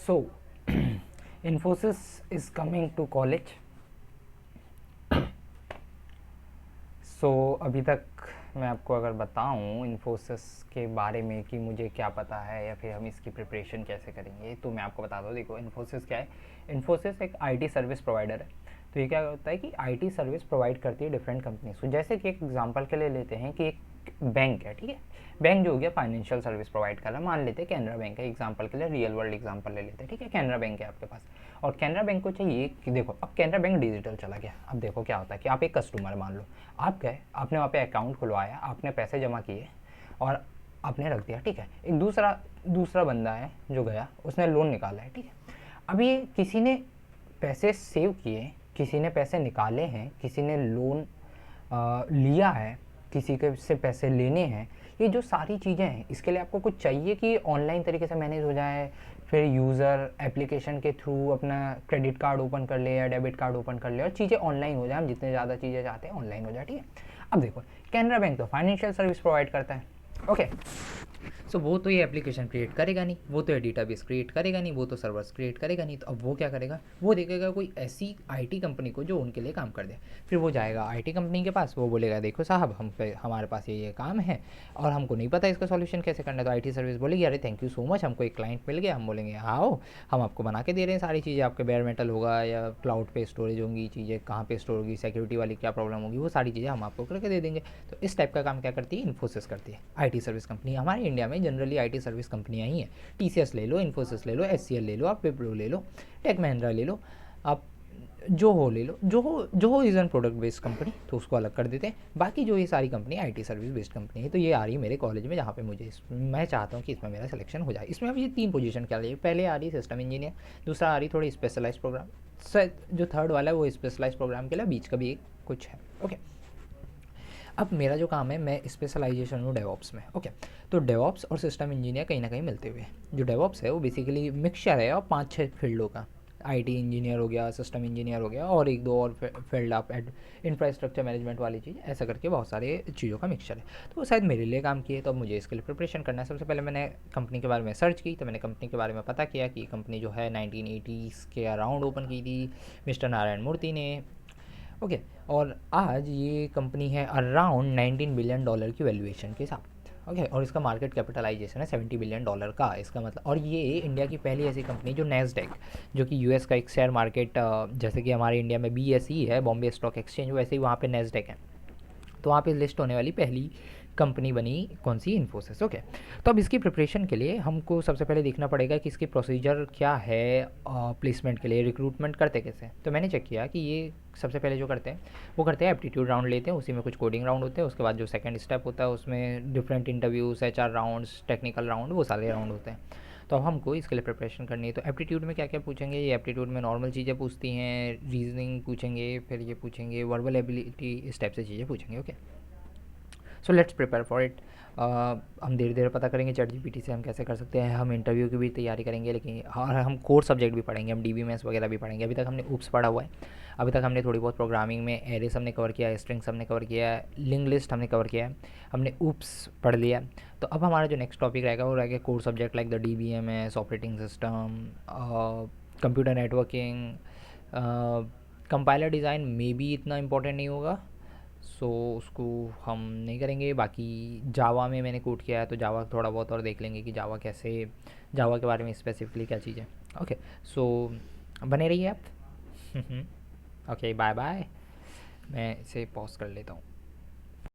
So, Infosys is coming to college. अभी तक मैं आपको अगर बताऊं इन्फोसिस के बारे में कि मुझे क्या पता है या फिर हम इसकी प्रिपरेशन कैसे करेंगे, तो मैं आपको बता दूं। देखो, इन्फोसिस क्या है। इन्फोसिस एक आईटी सर्विस प्रोवाइडर है। तो ये क्या होता है कि आईटी सर्विस प्रोवाइड करती है डिफरेंट कंपनीज को। जैसे कि एक एग्जांपल के लिए लेते हैं कि एक बैंक है, ठीक है। बैंक जो हो गया फाइनेंशियल सर्विस प्रोवाइड कर रहा है। मान लेते हैं कैनरा बैंक है, एग्जांपल के लिए रियल वर्ल्ड एग्जांपल ले लेते हैं, ठीक है। कैनरा बैंक है आपके पास, और कैनरा बैंक को चाहिए कि देखो अब कैनरा बैंक डिजिटल चला गया। अब देखो क्या होता है कि आप एक कस्टमर मान लो, आप गए, आपने वहाँ पे अकाउंट खुलवाया, आपने पैसे जमा किए और आपने रख दिया, ठीक है। एक दूसरा बंदा है जो गया, उसने लोन निकाला है, ठीक है। अब ये किसी ने पैसे सेव किए, किसी ने पैसे निकाले हैं, किसी ने लोन लिया है, किसी के से पैसे लेने हैं। ये जो सारी चीज़ें हैं, इसके लिए आपको कुछ चाहिए कि ऑनलाइन तरीके से मैनेज हो जाए। फिर यूज़र एप्लीकेशन के थ्रू अपना क्रेडिट कार्ड ओपन कर ले या डेबिट कार्ड ओपन कर ले और चीज़ें ऑनलाइन हो जाए। हम जितने ज़्यादा चीज़ें चाहते हैं ऑनलाइन हो जाए, ठीक है। अब देखो, कैनरा बैंक तो फाइनेंशियल सर्विस प्रोवाइड करता है, ओके। सो वो तो ये एप्लीकेशन क्रिएट करेगा नहीं, वो तो ये डेटाबेस क्रिएट करेगा नहीं, वो तो सर्वर्स क्रिएट करेगा नहीं। तो अब वो क्या करेगा, वो देखेगा कोई ऐसी आईटी कंपनी को जो उनके लिए काम कर दे। फिर वो जाएगा आईटी कंपनी के पास, वो बोलेगा देखो साहब, हमारे पास ये काम है और हमको नहीं पता इसका सॉल्यूशन कैसे करना है। तो आईटी सर्विस बोलेगी अरे थैंक यू सो मच, हमको एक क्लाइंट मिल गया। हम बोलेंगे आओ, हम आपको बना के दे रहे हैं सारी चीज़ें। आपके बेयर मेटल होगा या क्लाउड पे स्टोरेज होंगी, चीज़ें कहाँ पे स्टोर होगी, सिक्योरिटी वाली क्या प्रॉब्लम होगी, वो सारी चीज़ें हम आपको करके दे देंगे। तो इस टाइप का काम क्या करती है, इन्फोसिस करती है। आईटी सर्विस कंपनी हमारे इंडिया में जनरली आईटी सर्विस कंपनियाँ ही हैं। टीसीएस ले लो, इन्फोसिस ले लो, एचसीएल ले लो, आप विप्रो ले लो, टेक महिंद्रा ले लो, आप जोहो ले लो। Zoho is an product based company, तो उसको अलग कर देते हैं। बाकी जो ये सारी company IT service based company है, तो ये आ रही है मेरे कॉलेज में, जहाँ पे मैं चाहता हूँ कि इसमें मेरा सिलेक्शन हो जाए। इसमें अब ये 3 पोजीशन क्या रही है। पहले आ रही सिस्टम इंजीनियर, दूसरा आ रही थोड़ी स्पेशलाइज प्रोग्राम, जो थर्ड वाला है वो स्पेशलाइज प्रोग्राम के लिए बीच का भी एक कुछ है, ओके। अब मेरा जो काम है, मैं स्पेशलाइजेशन हूँ डेवॉप्स में, ओके। तो डेवॉप्स और सिस्टम इंजीनियर कहीं ना कहीं मिलते हुए। जो डेवॉप्स है वो बेसिकली मिक्सचर है और 5-6 फील्डों का। आईटी इंजीनियर हो गया, सिस्टम इंजीनियर हो गया, और 1-2 और फील्ड आप इंफ्रास्ट्रक्चर मैनेजमेंट वाली चीज़, ऐसा करके बहुत सारे चीज़ों का मिक्सचर है। तो वो शायद मेरे लिए काम किए, तो अब मुझे इसके लिए प्रिपरेशन करना है। सबसे पहले मैंने कंपनी के बारे में सर्च की, तो मैंने कंपनी के बारे में पता किया कि कंपनी जो है 1980s के अराउंड ओपन की थी मिस्टर नारायण मूर्ति ने, ओके। और आज ये कंपनी है अराउंड $19 बिलियन की वैल्यूएशन के साथ, ओके। और इसका मार्केट कैपिटलाइजेशन है $70 बिलियन का, इसका मतलब। और ये इंडिया की पहली ऐसी कंपनी जो नैस्डैक, जो कि यूएस का एक शेयर मार्केट, जैसे कि हमारे इंडिया में बीएसई है, बॉम्बे स्टॉक एक्सचेंज, वैसे ही वहाँ पे नैस्डैक है। तो वहाँ पे लिस्ट होने वाली पहली कंपनी बनी कौन सी, इन्फोसिस, ओके। तो अब इसकी प्रिपरेशन के लिए हमको सबसे पहले देखना पड़ेगा कि इसकी प्रोसीजर क्या है। प्लेसमेंट के लिए रिक्रूटमेंट करते कैसे। तो मैंने चेक किया कि ये सबसे पहले जो करते हैं वो करते हैं एप्टीट्यूड राउंड लेते हैं, उसी में कुछ कोडिंग राउंड होते हैं। उसके बाद जो सेकंड स्टेप होता है उसमें different interviews, HR rounds, technical round, वो सारे राउंड होते हैं। तो अब हमको इसके लिए प्रिपरेशन करनी है। तो एप्टीट्यूड में क्या क्या पूछेंगे, ये एप्टीट्यूड में नॉर्मल चीज़ें पूछती हैं, रीजनिंग पूछेंगे, फिर ये पूछेंगे वर्बल एबिलिटी, इस टाइप से चीज़ें पूछेंगे, okay. So let's prepare for it. हम धीरे धीरे पता करेंगे चैट जीपीटी से हम कैसे कर सकते हैं। हम इंटरव्यू की भी तैयारी करेंगे, लेकिन और हम कोर सब्जेक्ट भी पढ़ेंगे, हम डीबीएमएस वगैरह भी पढ़ेंगे। अभी तक हमने ऊप्स पढ़ा हुआ है, अभी तक हमने थोड़ी बहुत प्रोग्रामिंग में एरेस हमने कवर किया है, स्ट्रिंग्स हमने कवर किया है, लिंक लिस्ट हमने कवर किया है, हमने ऊप्स पढ़ लिया। तो अब हमारा जो नेक्स्ट टॉपिक रहेगा वो रहेगा core subject like the DBMS, operating system, computer networking, compiler design may be इतना इंपॉर्टेंट नहीं होगा, सो उसको हम नहीं करेंगे। बाकी जावा में मैंने कोड किया है, तो जावा थोड़ा बहुत और देख लेंगे कि जावा कैसे, जावा के बारे में स्पेसिफिकली क्या चीज़ है, ओके। सो बने रहिए आप। Okay, bye bye. मैं इसे पॉज कर लेता हूँ।